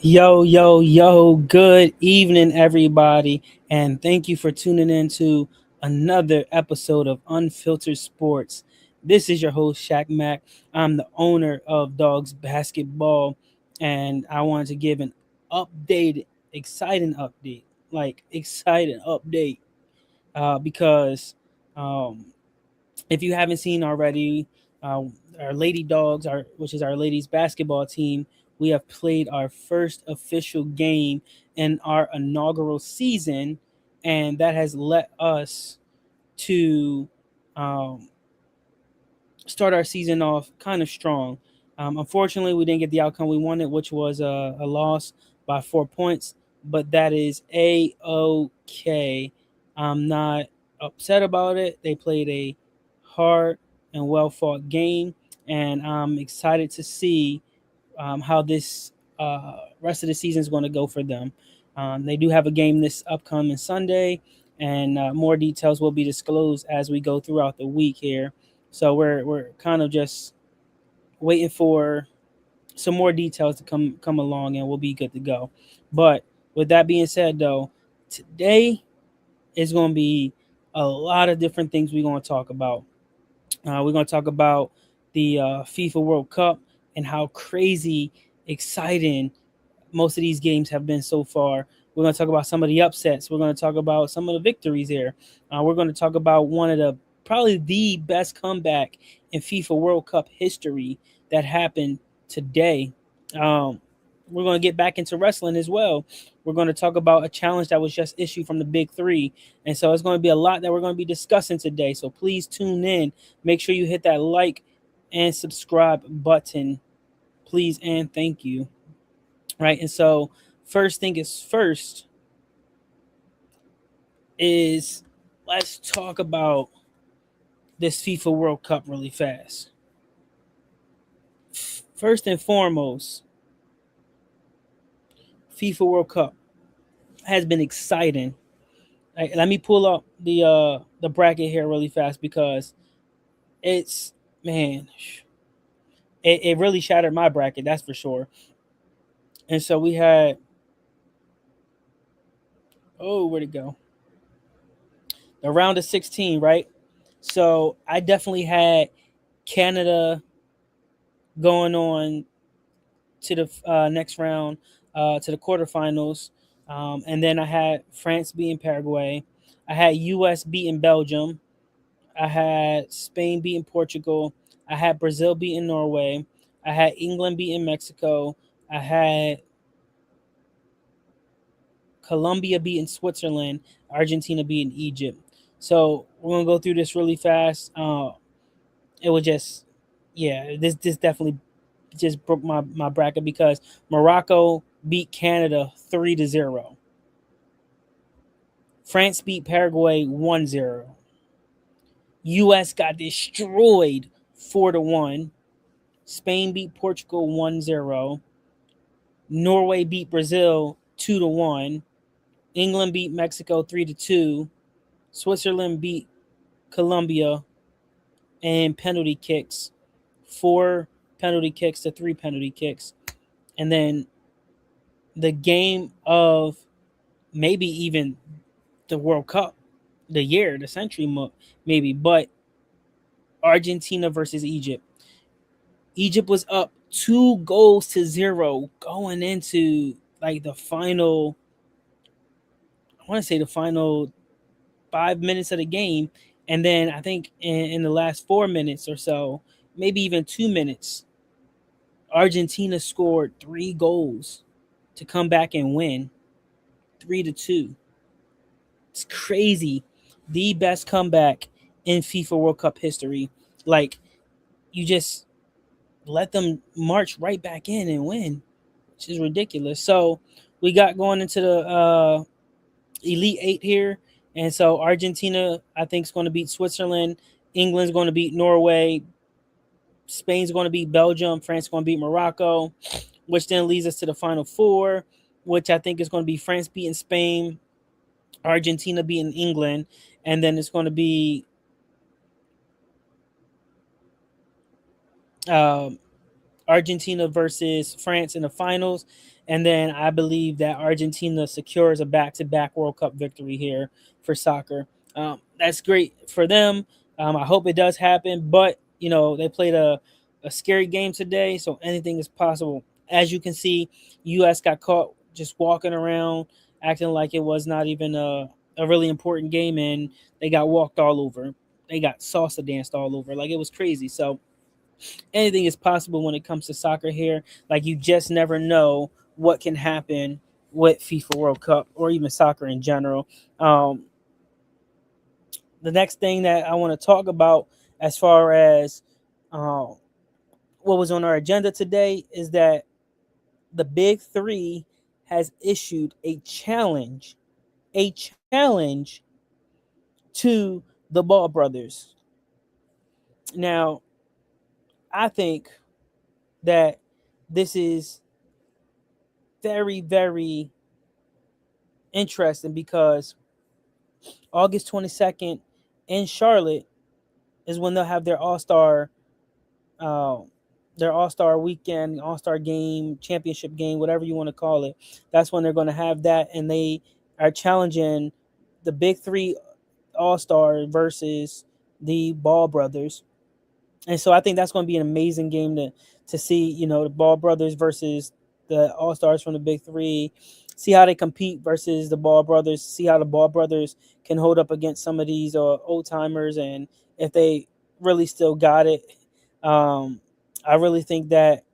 Yo, yo, yo, good evening, everybody, and thank you for tuning in to another episode of Unfiltered Sports. This is your host, Shaq Mack. I'm the owner of Dogs Basketball, and I wanted to give an updated, exciting update, exciting update, because um, if you haven't seen already, uh, our Lady Dogs, which is our ladies basketball team, we have played our first official game in our inaugural season, and that has let us to um, start our season off kind of strong. Unfortunately, we didn't get the outcome we wanted, which was a loss by 4 points, but that is a-okay. I'm not upset about it. They played a hard and well fought game, and I'm excited to see how this rest of the season is going to go for them. They do have a game this upcoming Sunday, and more details will be disclosed as we go throughout the week here. So we're kind of just waiting for some more details to come along, and we'll be good to go. But with that being said, though, today is going to be a lot of different things we're going to talk about. We're going to talk about the FIFA World Cup and how crazy exciting most of these games have been so far. We're going to talk about some of the upsets. We're going to talk about some of the victories here. We're going to talk about one of the probably the best comeback in FIFA World Cup history that happened today. Um, we're going to get back into wrestling as well. We're going to talk about a challenge that was just issued from the Big Three. And so it's going to be a lot that we're going to be discussing today. So please tune in. Make sure you hit that like and subscribe button. Please and thank you. Right. And so, first thing is first is let's talk about this FIFA World Cup really fast. First and foremost, FIFA World Cup has been exciting. Let me pull up the bracket here really fast because it's man, it really shattered my bracket, that's for sure. And so we had where'd it go? The round of 16, right? So I definitely had Canada going on to the next round, to the quarterfinals. And then I had France beating Paraguay. I had U.S. beating Belgium. I had Spain beating Portugal. I had Brazil beating Norway. I had England beating Mexico. I had Colombia beating Switzerland. Argentina beating Egypt. So we're gonna go through this really fast. It was just, yeah, this definitely just broke my bracket because Morocco beat Canada 3-0. France beat Paraguay 1-0. US got destroyed 4-1. Spain beat Portugal 1-0. Norway beat Brazil 2-1. England beat Mexico 3-2. Switzerland beat Colombia and penalty kicks. 4 penalty kicks to 3 penalty kicks. And then the game of maybe even the World Cup, the year, the century, maybe. But Argentina versus Egypt. Egypt was up 2 goals to 0 going into like the final. I want to say the final 5 minutes of the game, and then I think in the last 4 minutes or so, maybe even 2 minutes, Argentina scored 3 goals to come back and win 3-2. It's crazy. The best comeback in FIFA World Cup history. Like, you just let them march right back in and win, which is ridiculous. So we got going into the Elite Eight here. And so Argentina, I think, is going to beat Switzerland. England's going to beat Norway. Spain's going to beat Belgium. France is going to beat Morocco, which then leads us to the final four, which I think is going to be France beating Spain, Argentina beating England, and then it's going to be Argentina versus France in the finals. And then I believe that Argentina secures a back-to-back World Cup victory here for soccer. That's great for them. I hope it does happen, but they played a scary game today, so anything is possible. As you can see, U.S. got caught just walking around, acting like it was not even a really important game, and they got walked all over. They got salsa danced all over, like it was crazy. So anything is possible when it comes to soccer here. Like you just never know what can happen with FIFA World Cup or even soccer in general. Um, the next thing that I want to talk about, as far as uh, what was on our agenda today, is that the Big Three has issued a challenge to the Ball brothers. Now, I think that this is very, very interesting because August 22nd in Charlotte is when they'll have uh, their All Star weekend, All Star game, championship game, whatever you want to call it. That's when they're going to have that, and they are challenging the Big Three All Star versus the Ball brothers. And so I think that's going to be an amazing game to see. The Ball brothers versus the All Stars from the Big Three. See how they compete versus the Ball brothers. See how the Ball brothers can hold up against some of these old timers, and if they really still got it. Um, I really think that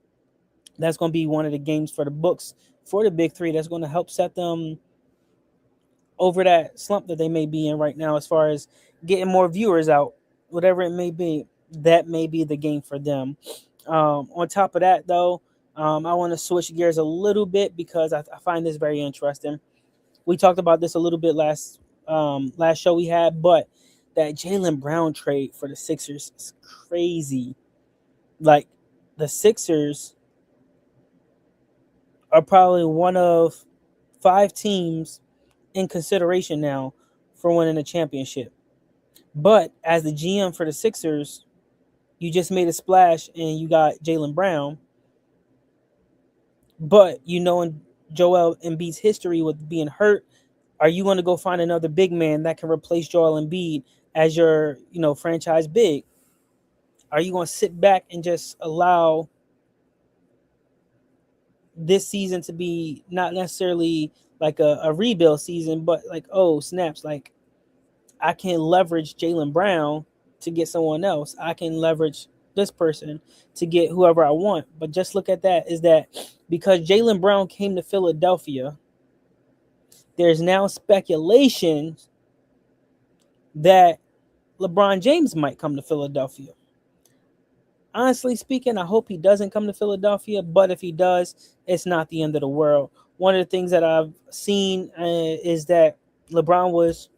that's going to be one of the games for the books for the Big Three. That's going to help set them over that slump that they may be in right now, as far as getting more viewers out, whatever it may be. That may be the game for them. On top of that, though, I want to switch gears a little bit because I find this very interesting. We talked about this a little bit last show we had, but that Jaylen Brown trade for the Sixers is crazy. Like the Sixers are probably one of 5 teams in consideration now for winning a championship. But as the GM for the Sixers, you just made a splash and you got Jaylen Brown. But in Joel Embiid's history with being hurt, are you going to go find another big man that can replace Joel Embiid as your franchise big? Are you going to sit back and just allow this season to be not necessarily like a rebuild season, but like, oh snaps, like I can leverage Jaylen Brown to get someone else. I can leverage this person to get whoever I want. But just look at that, is that because Jaylen Brown came to Philadelphia, there's now speculation that LeBron James might come to Philadelphia. Honestly speaking, I hope he doesn't come to Philadelphia, but if he does, it's not the end of the world. One of the things that I've seen is that LeBron was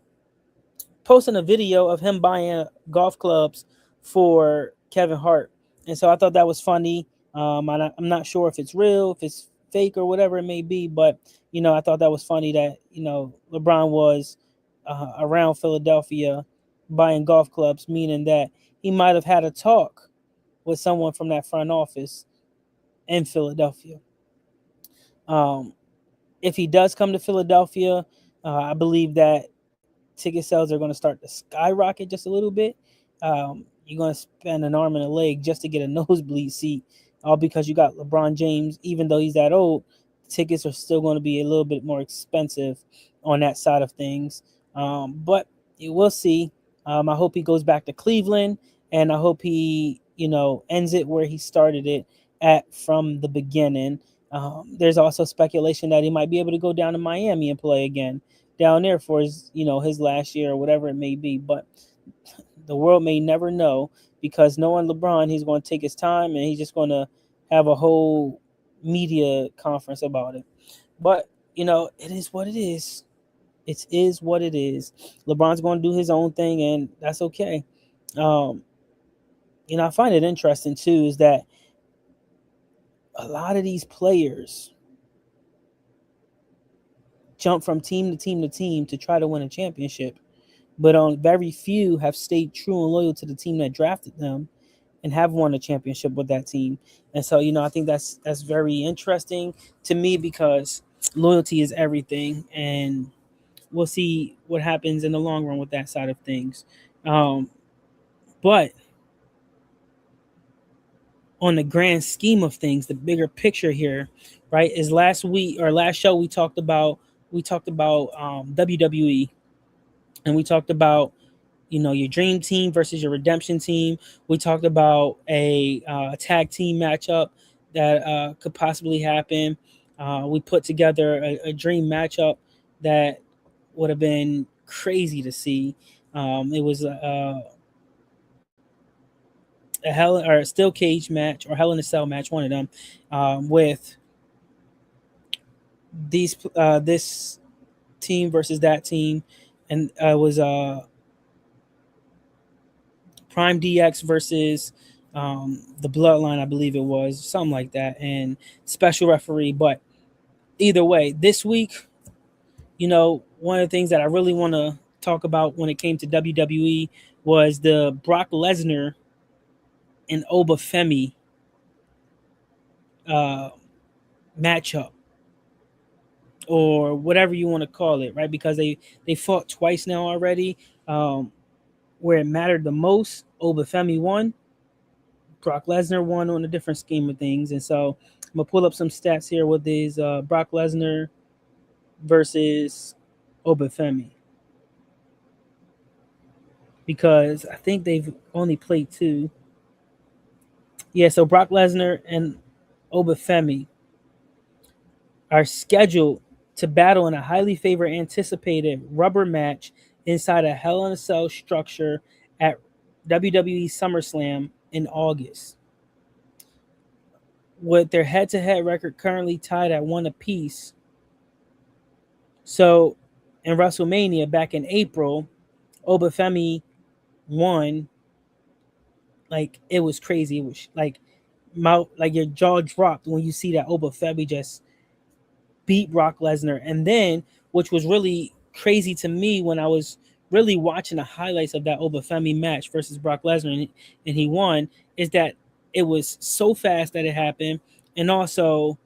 posting a video of him buying golf clubs for Kevin Hart. And so I thought that was funny. I'm not sure if it's real, if it's fake or whatever it may be, but I thought that was funny that LeBron was around Philadelphia buying golf clubs, meaning that he might have had a talk with someone from that front office in Philadelphia. Um, if he does come to Philadelphia, I believe that ticket sales are going to start to skyrocket just a little bit. You're going to spend an arm and a leg just to get a nosebleed seat, all because you got LeBron James. Even though he's that old, tickets are still going to be a little bit more expensive on that side of things. But we'll see. I hope he goes back to Cleveland, and I hope he, ends it where he started it at from the beginning. There's also speculation that he might be able to go down to Miami and play again down there for his last year or whatever it may be. But the world may never know, because knowing LeBron, he's going to take his time and he's just going to have a whole media conference about it. But it is what it is. It is what it is. LeBron's going to do his own thing, and that's okay. Um, I find it interesting too is that a lot of these players jump from team to team to team to try to win a championship, but very few have stayed true and loyal to the team that drafted them. and have won a championship with that team. And so, I think that's very interesting to me because loyalty is everything, and we'll see what happens in the long run with that side of things. But on the grand scheme of things, the bigger picture here, right, is last week or last show we talked about WWE, and we talked about your dream team versus your redemption team. We talked about a tag team matchup that could possibly happen. We put together a dream matchup that would have been crazy to see. It was a hell or a steel cage match or Hell in a Cell match, one of them, with this team versus that team, and it was Prime DX versus the Bloodline, I believe it was something like that, and special referee. But either way, this week, one of the things that I really want to talk about when it came to WWE was the Brock Lesnar and Oba Femi uh, matchup, or whatever you want to call it, right? Because they fought twice now already. Where it mattered the most, Oba Femi won. Brock Lesnar won on a different scheme of things, and so I'm gonna pull up some stats here with these Brock Lesnar versus Oba Femi, because I think they've only played two. Yeah, so Brock Lesnar and Oba Femi are scheduled to battle in a highly favored, anticipated rubber match inside a Hell in a Cell structure at WWE SummerSlam in August. With their head-to-head record currently tied at one apiece. So, in WrestleMania back in April, Oba Femi won. Like, it was crazy. It was like your jaw dropped when you see that Oba Femi just beat Brock Lesnar. And then, which was really crazy to me when I was really watching the highlights of that Oba Femi match versus Brock Lesnar, and he won, is that it was so fast that it happened. And also,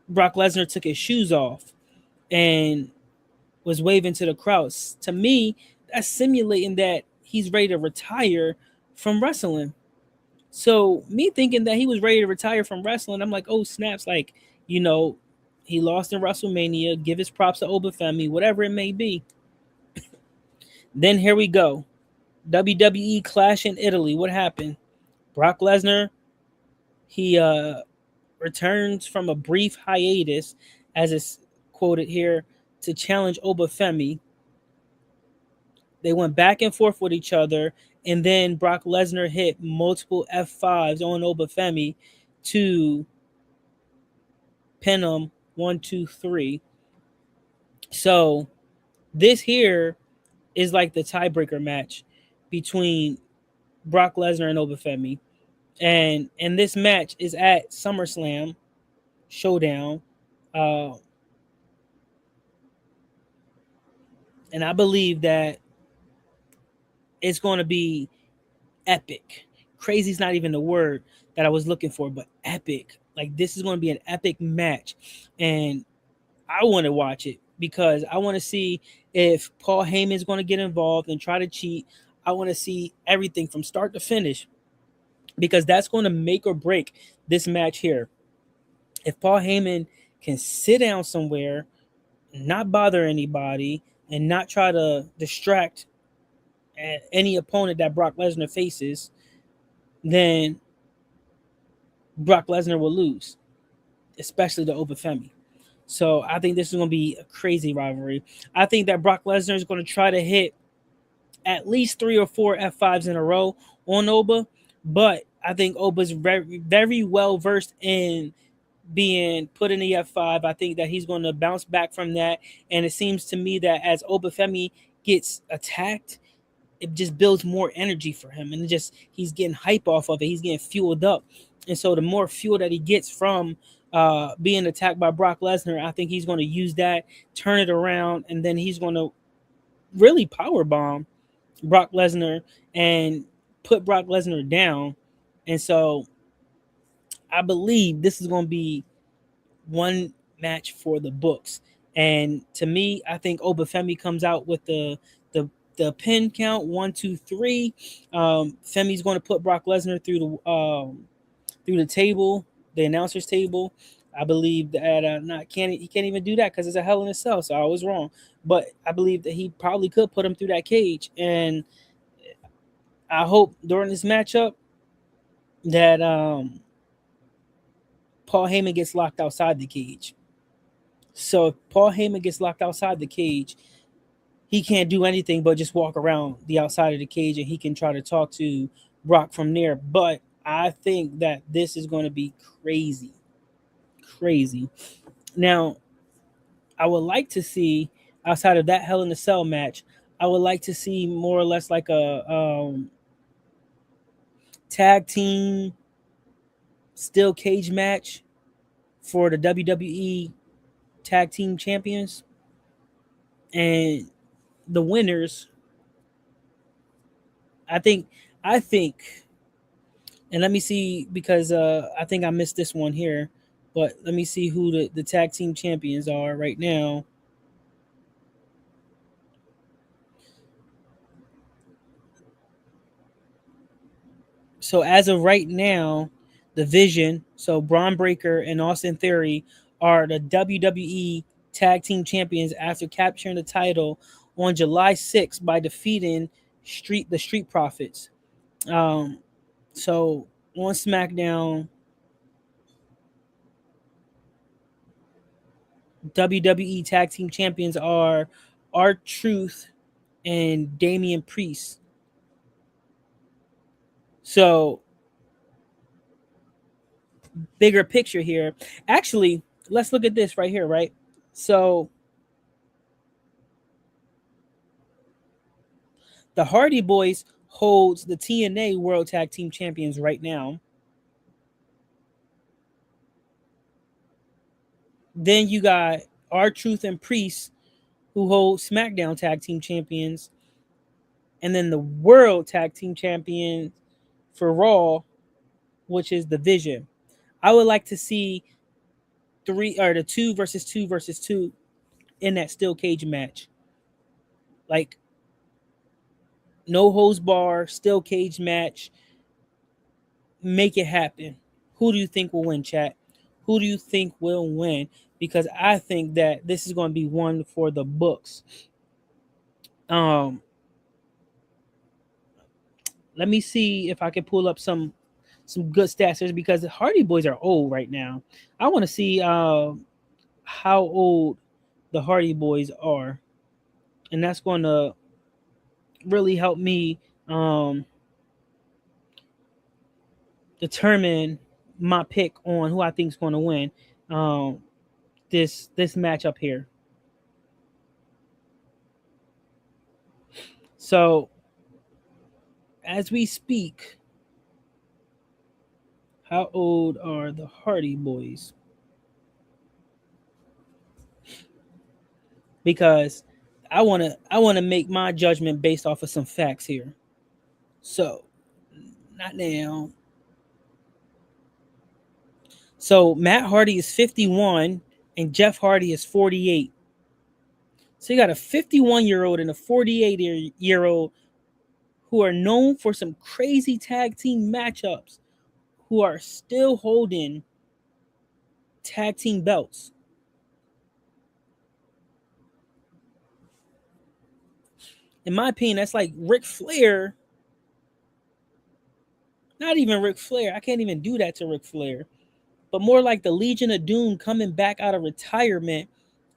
Brock Lesnar took his shoes off and was waving to the crowds. To me, that's simulating that he's ready to retire from wrestling. So me thinking that he was ready to retire from wrestling, I'm like, oh snaps! Like, you know, he lost in WrestleMania. Give his props to Oba Femi, whatever it may be. Then here we go, WWE Clash in Italy. What happened? Brock Lesnar, he returns from a brief hiatus, as is quoted here, to challenge Oba Femi. They went back and forth with each other, and then Brock Lesnar hit multiple F5s on Oba Femi to pin him 1, 2, 3. So this here is like the tiebreaker match between Brock Lesnar and Oba Femi. And this match is at SummerSlam Showdown. Uh, and I believe that it's going to be epic. Crazy is not even the word that I was looking for, but epic. Like, this is going to be an epic match. And I want to watch it because I want to see if Paul Heyman is going to get involved and try to cheat. I want to see everything from start to finish because that's going to make or break this match here. If Paul Heyman can sit down somewhere, not bother anybody, and not try to distract any opponent that Brock Lesnar faces, then Brock Lesnar will lose, especially to Oba Femi. So I think this is going to be a crazy rivalry. I think that Brock Lesnar is going to try to hit at least 3 or 4 F5s in a row on Oba, but I think Oba's very, very well versed in being put in the F5. I think that he's going to bounce back from that. And it seems to me that as Oba Femi gets attacked, it just builds more energy for him. And he's getting hype off of it. He's getting fueled up. And so the more fuel that he gets from being attacked by Brock Lesnar, I think he's going to use that, turn it around, and then he's going to really power bomb Brock Lesnar and put Brock Lesnar down. And so I believe this is going to be one match for the books. And to me, I think Obafemi comes out with the pin count 1, 2, 3. Femi's going to put Brock Lesnar through the table, the announcers table. I believe that not can't he can't even do that because it's a Hell in a Cell. So I was wrong, but I believe that he probably could put him through that cage. And I hope during this matchup that Paul Heyman gets locked outside the cage. So if Paul Heyman gets locked outside the cage, he can't do anything but just walk around the outside of the cage, and he can try to talk to Brock from there. But I think that this is going to be crazy, crazy. Now, I would like to see outside of that Hell in a Cell match, I would like to see more or less like a tag team steel cage match for the WWE tag team champions, and the winners. I think I think and let me see because I think I missed this one here, but let me see who the tag team champions are right now. So as of right now, the Vision, so Braun Breaker and Austin Theory are the WWE tag team champions after capturing the title on July 6th by defeating the Street Profits. Um, so on SmackDown, WWE tag team champions are R-Truth and Damian Priest. So bigger picture here. Actually, let's look at this right here, right? So the Hardy Boys holds the TNA World Tag Team Champions right now. Then you got R-Truth and Priest who hold SmackDown Tag Team Champions, and then the World Tag Team Champion for Raw, which is the Vision. I would like to see the 2 versus 2 in that steel cage match. Like no hose bar, steel cage match. Make it happen. Who do you think will win, chat? Who do you think will win? Because I think that this is going to be one for the books. Um, Let me see if I can pull up some good stats here because the Hardy Boys are old right now. I want to see how old the Hardy Boys are, and that's going to really help me determine my pick on who I think is going to win um, this matchup here. So as we speak, how old are the Hardy Boys? Because I want to make my judgment based off of some facts here. So, not now. So Matt Hardy is 51 and Jeff Hardy is 48. So you got a 51-year-old and a 48-year-old who are known for some crazy tag team matchups who are still holding tag team belts. In my opinion, that's like Ric Flair. Not even Ric Flair. I can't even do that to Ric Flair. But more like the Legion of Doom coming back out of retirement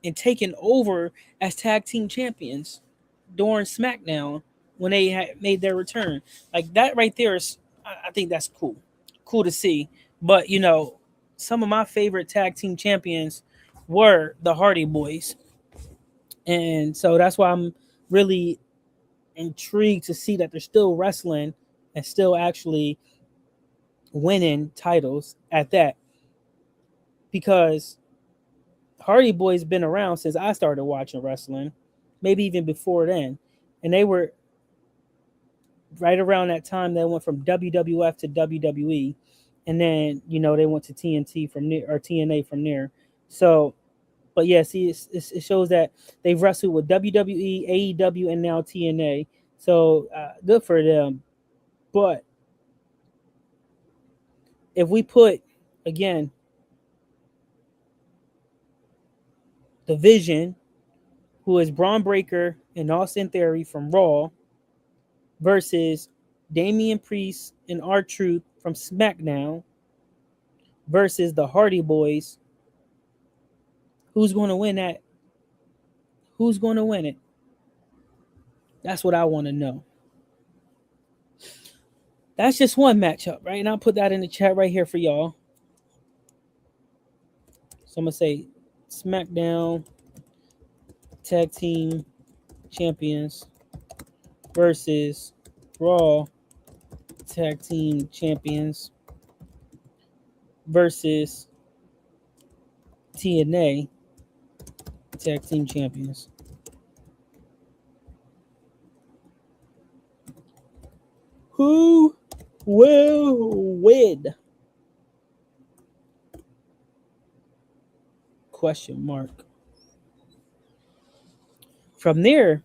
and taking over as tag team champions during SmackDown when they had made their return. Like that right there is, I think that's cool. Cool to see. But, some of my favorite tag team champions were the Hardy Boys. And so that's why I'm really intrigued to see that they're still wrestling and still actually winning titles at that because Hardy Boys been around since I started watching wrestling, maybe even before then, and they were right around that time they went from WWF to WWE, and then they went to TNT from there, or TNA from there. So, but yeah, see, it shows that they've wrestled with WWE, AEW, and now TNA. So good for them. But if we put again the Vision, who is Braun Breaker and Austin Theory from Raw, versus Damian Priest and R-Truth from SmackDown, versus the Hardy Boys, who's going to win that? Who's going to win it? That's what I want to know. That's just one matchup, right? And I'll put that in the chat right here for y'all. So I'm going to say SmackDown Tag Team Champions versus Raw Tag Team Champions versus TNA Tag Team Champions. Who will win? Question mark. From there,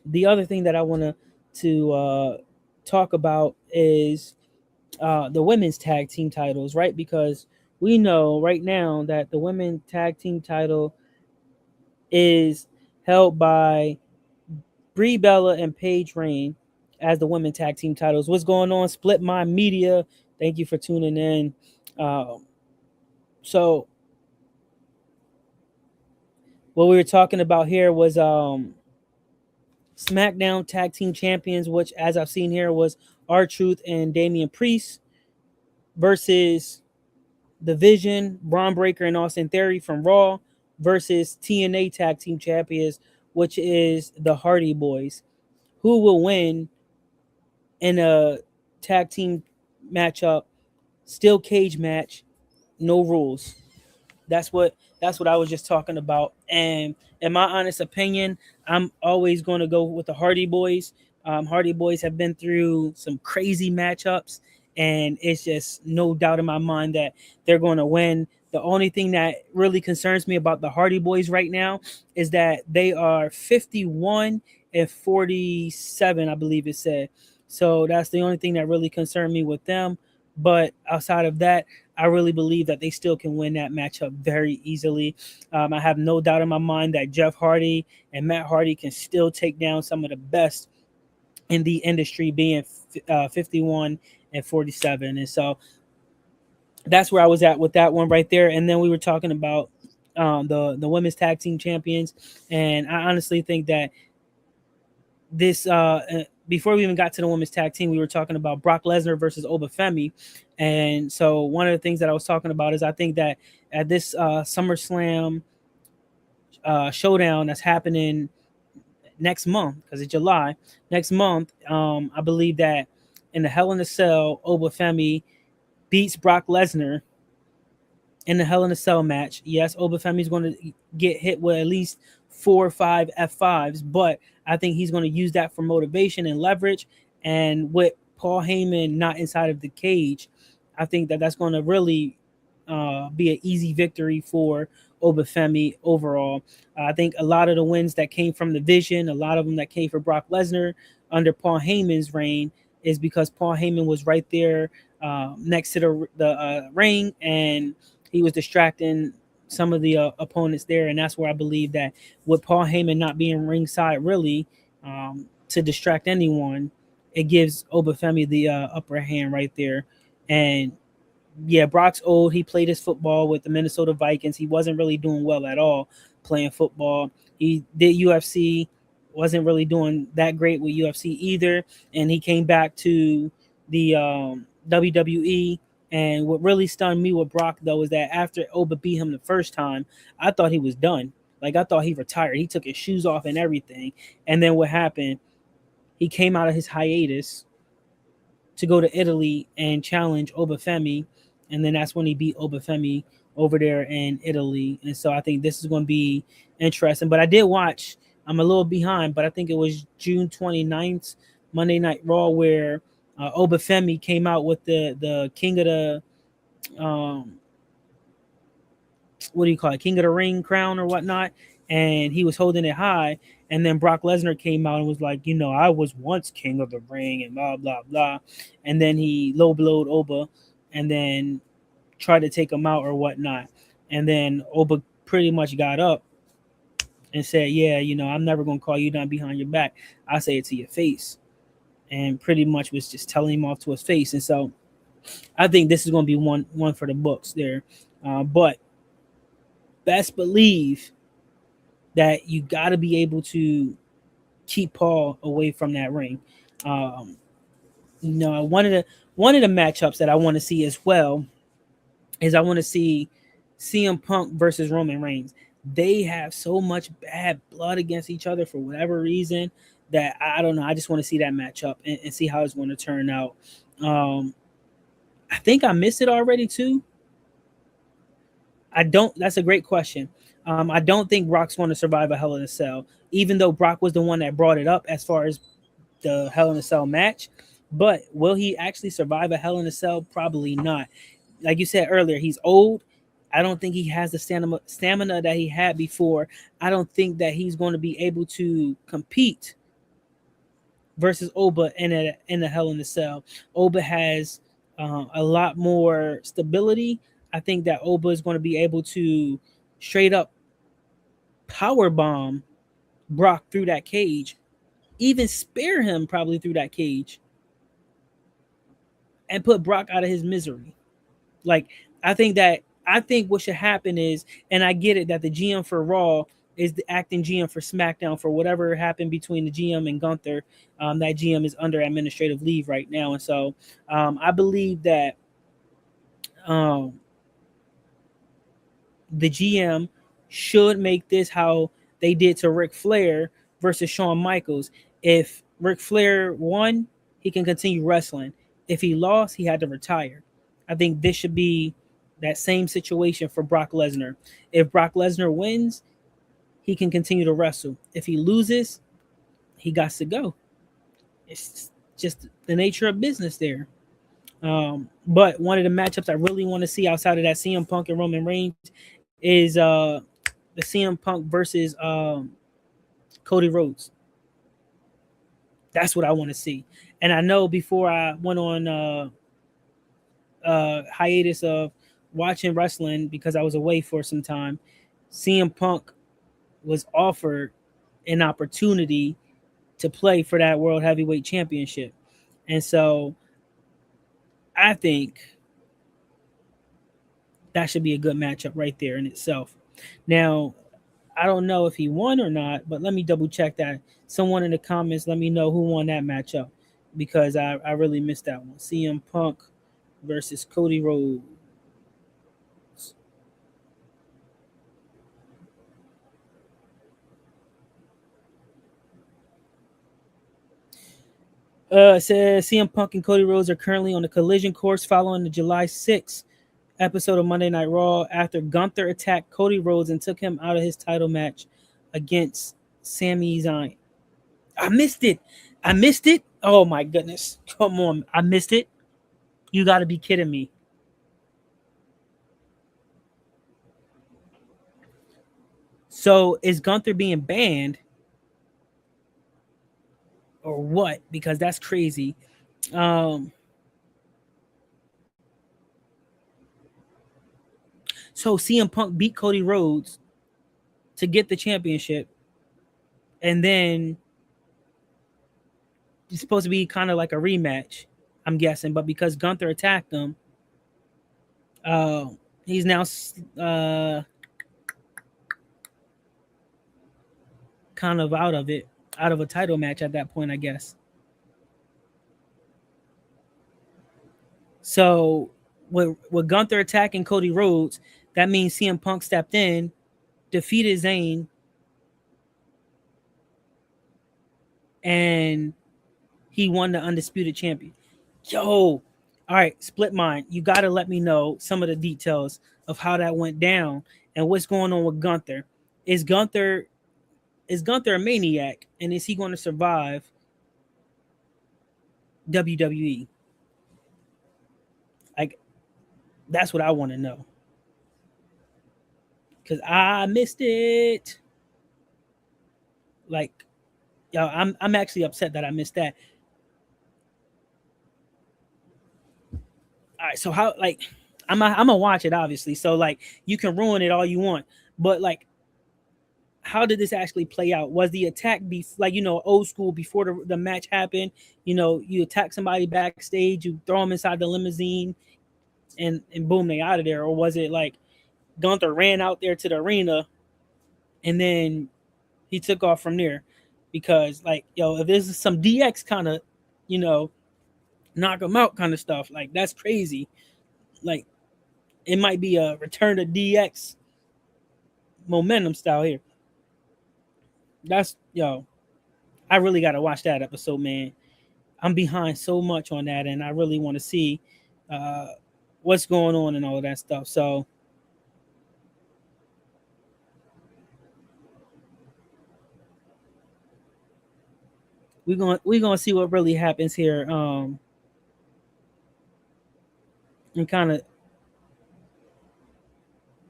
the other thing that I want to talk about is the women's tag team titles, right? Because we know right now that the women's tag team title is held by Brie Bella and Paige Rain as the women's tag team titles. What's going on, Split Mind Media? Thank you for tuning in. So what we were talking about here was SmackDown Tag Team Champions, which, as I've seen here, was R-Truth and Damian Priest versus The Vision, Braun Breaker, and Austin Theory from Raw versus TNA Tag Team Champions, which is the Hardy Boys. Who will win in a tag team matchup? Steel cage match, no rules. That's what I was just talking about. And in my honest opinion, I'm always going to go with the Hardy Boys. Hardy Boys have been through some crazy matchups, and it's just no doubt in my mind that they're going to win. The only thing that really concerns me about the Hardy Boys right now is that they are 51-47, I believe it said. So that's the only thing that really concerned me with them. But outside of that, I really believe that they still can win that matchup very easily. I have no doubt in my mind that Jeff Hardy and Matt Hardy can still take down some of the best in the industry, being 51-47. And so that's where I was at with that one right there. And then we were talking about the women's tag team champions. And I honestly think that this before we even got to the women's tag team, we were talking about Brock Lesnar versus Obafemi. And so one of the things that I was talking about is I think that at this SummerSlam showdown that's happening next month, because it's July, next month, I believe that in the Hell in a Cell, Obafemi beats Brock Lesnar in the Hell in a Cell match. Yes, Obafemi's going to get hit with at least 4 or 5 F5s, but I think he's going to use that for motivation and leverage. And with Paul Heyman not inside of the cage, I think that that's going to really be an easy victory for Obafemi overall. I think a lot of the wins that came from the Vision, a lot of them that came for Brock Lesnar under Paul Heyman's reign, is because Paul Heyman was right there next to the ring, and he was distracting some of the opponents there. And that's where I believe that with Paul Heyman not being ringside really to distract anyone, it gives Obafemi the upper hand right there. And yeah, Brock's old. He played his football with the Minnesota Vikings. He wasn't really doing well at all playing football. He did UFC, wasn't really doing that great with UFC either. And he came back to the WWE. And what really stunned me with Brock, though, is that after Oba beat him the first time, I thought he was done. Like, I thought he retired. He took his shoes off and everything. And then what happened? He came out of his hiatus to go to Italy and challenge Obafemi, and then that's when he beat Obafemi over there in Italy. And so I think this is going to be interesting. But I did watch. I'm a little behind, but I think it was June 29th Monday Night Raw where Obafemi came out with the King of the um, what do you call it, King of the Ring crown or whatnot, and he was holding it high. And then Brock Lesnar came out and was like, I was once King of the Ring and blah blah blah. And then he low blowed Oba, and then tried to take him out or whatnot. And then Oba pretty much got up and said, "Yeah, I'm never gonna call you down behind your back. I say it to your face." And pretty much was just telling him off to his face. And so I think this is going to be one for the books there. But best believe that you got to be able to keep Paul away from that ring. Um, one of the matchups that I want to see as well is I want to see CM Punk versus Roman Reigns. They have so much bad blood against each other for whatever reason that I don't know. I just want to see that matchup and see how it's going to turn out. Um, I think I missed it already too. I don't. That's a great question. I don't think Brock's going to survive a Hell in a Cell, even though Brock was the one that brought it up as far as the Hell in a Cell match. But will he actually survive a Hell in a Cell? Probably not. Like you said earlier, he's old. I don't think he has the stamina that he had before. I don't think that he's going to be able to compete versus Oba in a Hell in a Cell. Oba has a lot more stability. I think that Oba is going to be able to straight up power bomb Brock through that cage, even spare him probably through that cage, and put Brock out of his misery. Like I think what should happen is, and I get it that the GM for Raw is the acting GM for SmackDown for whatever happened between the GM and Gunther. That GM is under administrative leave right now, and so I believe that um, the GM should make this how they did to Ric Flair versus Shawn Michaels. If Ric Flair won, he can continue wrestling. If he lost, he had to retire. I think this should be that same situation for Brock Lesnar. If Brock Lesnar wins, he can continue to wrestle. If he loses, he got to go. It's just the nature of business there. But one of the matchups I really want to see outside of that CM Punk and Roman Reigns is the CM Punk versus Cody Rhodes. That's what I want to see. And I know before I went on hiatus of watching wrestling because I was away for some time, CM Punk was offered an opportunity to play for that World Heavyweight Championship. And so I think that should be a good matchup right there in itself. Now, I don't know if he won or not, but let me double check that. Someone in the comments, let me know who won that matchup because I really missed that one. CM Punk versus Cody Rhodes. It says CM Punk and Cody Rhodes are currently on the collision course following the July 6th episode of Monday Night Raw after Gunther attacked Cody Rhodes and took him out of his title match against Sami Zayn. I missed it. I missed it. Oh my goodness. Come on. I missed it. You got to be kidding me. So is Gunther being banned or what? Because that's crazy. Um, so CM Punk beat Cody Rhodes to get the championship, and then it's supposed to be kind of like a rematch, I'm guessing. But because Gunther attacked him, uh, he's now kind of out of it, out of a title match at that point, I guess. So with Gunther attacking Cody Rhodes, that means CM Punk stepped in, defeated Zayn, and he won the undisputed champion. Yo, all right, split mind. You got to let me know some of the details of how that went down and what's going on with Gunther. Is Gunther is Gunther a maniac, and is he going to survive WWE? Like, that's what I want to know. Because I missed it. Like, yo, I'm actually upset that I missed that. All right, so how, like, I'm gonna watch it obviously. So like, you can ruin it all you want, but like, how did this actually play out? Was the attack be like, old school, before the match happened? You attack somebody backstage, you throw them inside the limousine, and boom, they out of there. Or was it like Gunther ran out there to the arena and then he took off from there? Because like, yo, if there's some DX kind of, you know, knock them out kind of stuff, like that's crazy. Like, it might be a return to DX momentum style here. That's, yo, I really got to watch that episode, man. I'm behind so much on that, and I really want to see uh, what's going on and all of that stuff. So we're gonna see what really happens here, and kind of,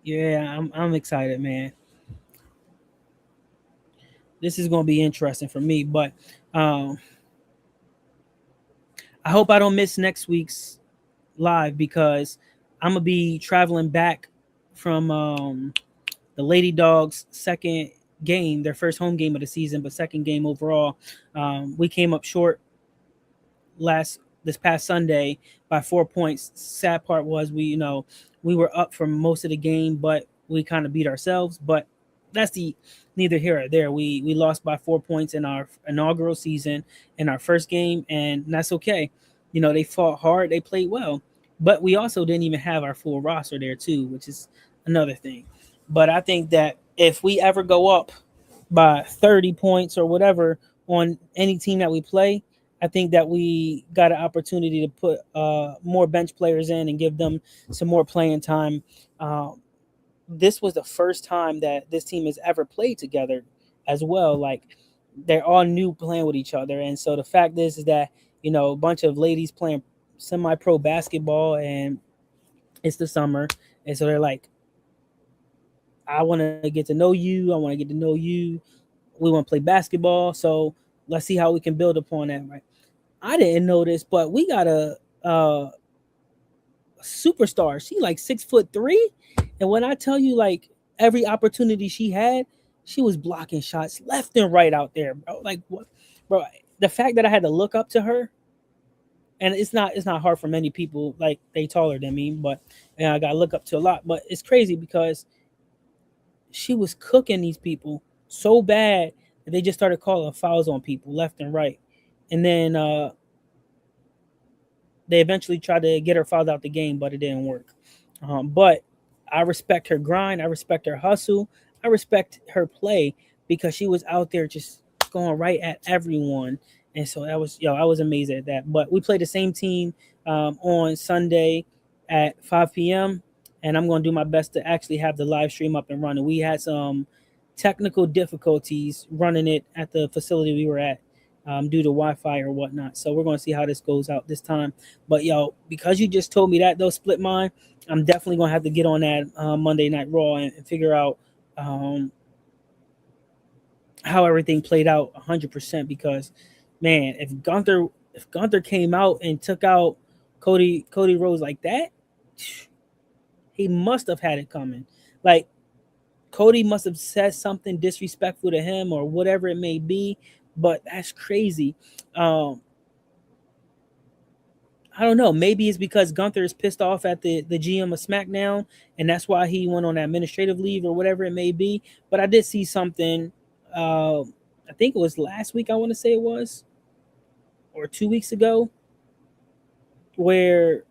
yeah, I'm excited, man. This is gonna be interesting for me, but um, I hope I don't miss next week's live because I'm gonna be traveling back from the Lady Dogs' second game, their first home game of the season, but second game overall. We came up short this past Sunday by 4 points. Sad part was we were up for most of the game, but we kind of beat ourselves. But that's the neither here or there. We lost by 4 points in our inaugural season in our first game, and that's okay. They fought hard, they played well, but we also didn't even have our full roster there too, which is another thing. But I think that if we ever go up by 30 points or whatever on any team that we play, I think that we got an opportunity to put more bench players in and give them some more playing time. This was the first time that this team has ever played together as well. Like, they're all new playing with each other. And so the fact is that, a bunch of ladies playing semi-pro basketball, and it's the summer. And so they're like, I want to get to know you. I want to get to know you. We want to play basketball. So let's see how we can build upon that. Right. I didn't know this, but we got a superstar. She like 6'3", and when I tell you, like, every opportunity she had, she was blocking shots left and right out there, bro. Like, what, bro? The fact that I had to look up to her, and it's not hard for many people. Like, they taller than me, but I got to look up to a lot. But it's crazy because she was cooking these people so bad that they just started calling fouls on people left and right, and then they eventually tried to get her fouled out the game, but it didn't work. But I respect her grind. I respect her hustle. I respect her play because she was out there just going right at everyone. And so I was amazed at that. But we played the same team on Sunday at 5 p.m. And I'm going to do my best to actually have the live stream up and running. We had some technical difficulties running it at the facility we were at, due to Wi-Fi or whatnot. So we're going to see how this goes out this time. But yo, because you just told me that though, Split Mind, I'm definitely going to have to get on that Monday Night Raw and figure out how everything played out 100%. Because, man, if Gunther came out and took out Cody Rhodes like that, he must have had it coming. Like, Cody must have said something disrespectful to him or whatever it may be, but that's crazy. Um, I don't know. Maybe it's because Gunther is pissed off at the GM of SmackDown, and that's why he went on administrative leave or whatever it may be. But I did see something. I think it was last week. I want to say it was, or 2 weeks ago, where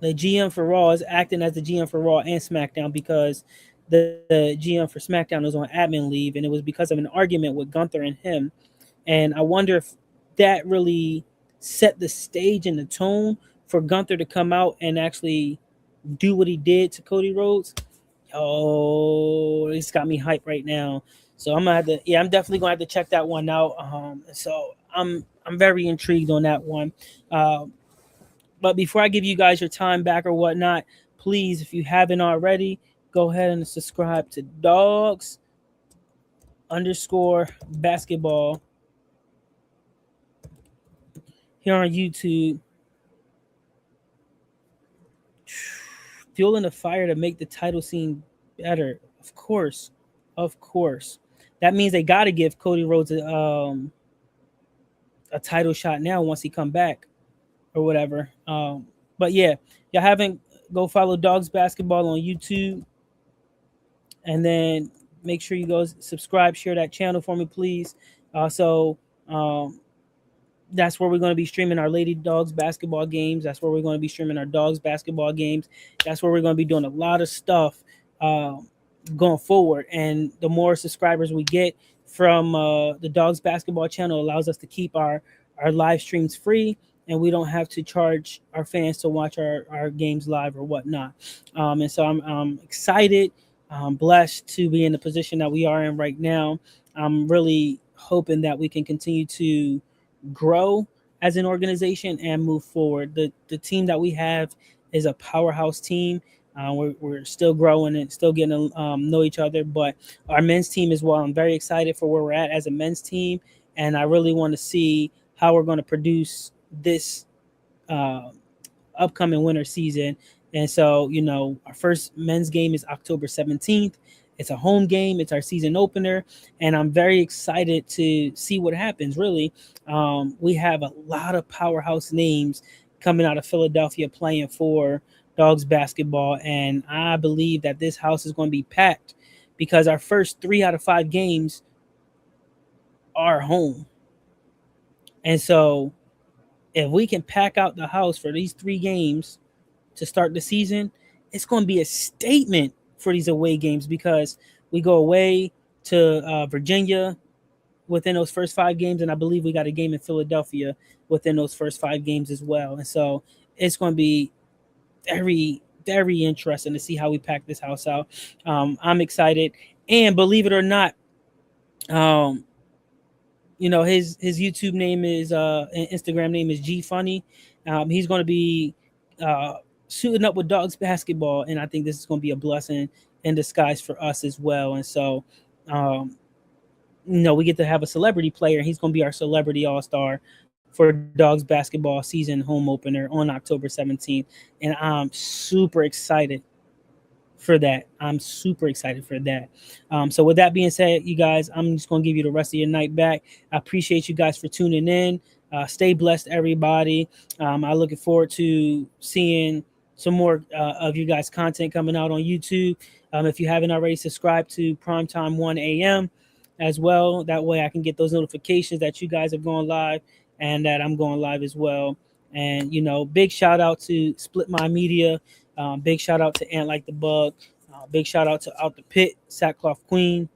the GM for Raw is acting as the GM for Raw and SmackDown because the GM for SmackDown was on admin leave, and it was because of an argument with Gunther and him. And I wonder if that really set the stage and the tone for Gunther to come out and actually do what he did to Cody Rhodes. Oh, it's got me hyped right now. So I'm gonna have to, yeah, I'm definitely gonna have to check that one out. So I'm very intrigued on that one. Uh, but before I give you guys your time back or whatnot, please, if you haven't already, go ahead and subscribe to Dogs underscore basketball here on YouTube. Fueling the fire to make the title scene better. Of course, of course. That means they got to give Cody Rhodes a title shot now once he come back or whatever. But yeah, y'all haven't, go follow Dogs Basketball on YouTube, and then make sure you go subscribe, share that channel for me, please. Also, um, that's where we're going to be streaming our Lady Dogs basketball games. That's where we're going to be streaming our Dogs basketball games. That's where we're going to be doing a lot of stuff um, going forward. And the more subscribers we get from the Dogs basketball channel allows us to keep our live streams free, and we don't have to charge our fans to watch our games live or whatnot. And so I'm excited. I'm blessed to be in the position that we are in right now. I'm really hoping that we can continue to grow as an organization and move forward. The team that we have is a powerhouse team. We're still growing and still getting to know each other, but our men's team as well. I'm very excited for where we're at as a men's team, and I really want to see how we're going to produce this uh, upcoming winter season. And so, our first men's game is October 17th. It's a home game. It's our season opener, and I'm very excited to see what happens. Really, we have a lot of powerhouse names coming out of Philadelphia playing for Dogs basketball, and I believe that this house is going to be packed because our first 3 out of 5 games are home. And so, if we can pack out the house for these 3 games to start the season, it's going to be a statement for these away games because we go away to Virginia within those first 5 games, and I believe we got a game in Philadelphia within those first 5 games as well. And so it's going to be very, very interesting to see how we pack this house out. I'm excited, and believe it or not, um, his YouTube name is and Instagram name is G Funny. He's going to be uh, suiting up with Dogs basketball, and I think this is going to be a blessing in disguise for us as well. And so, um, we get to have a celebrity player, and he's going to be our celebrity all star for Dogs basketball season home opener on October 17th, and I'm super excited for that. I'm super excited for that. So with that being said, you guys, I'm just going to give you the rest of your night back. I appreciate you guys for tuning in. Stay blessed, everybody. I'm looking forward to seeing some more of you guys' content coming out on YouTube. If you haven't already, subscribed to Primetime 1 a.m. as well. That way I can get those notifications that you guys are going live and that I'm going live as well. And, big shout out to Split My Media. Big shout out to Ant Like the Bug. Big shout out to Out the Pit, Sackcloth Queen.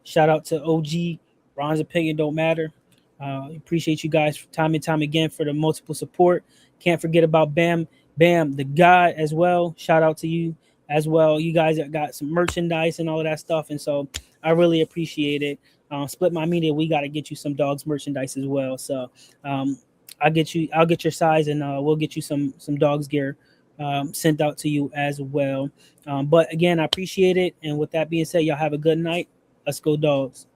Shout out to OG. Ron's opinion don't matter. Appreciate you guys time and time again for the multiple support. Can't forget about Bam, the God as well. Shout out to you as well. You guys got some merchandise and all of that stuff, and so I really appreciate it. Split My Media, we got to get you some Dogs merchandise as well. So um, I'll get your size, and we'll get you some Dogs gear sent out to you as well. But again, I appreciate it. And with that being said, y'all have a good night. Let's go Dogs.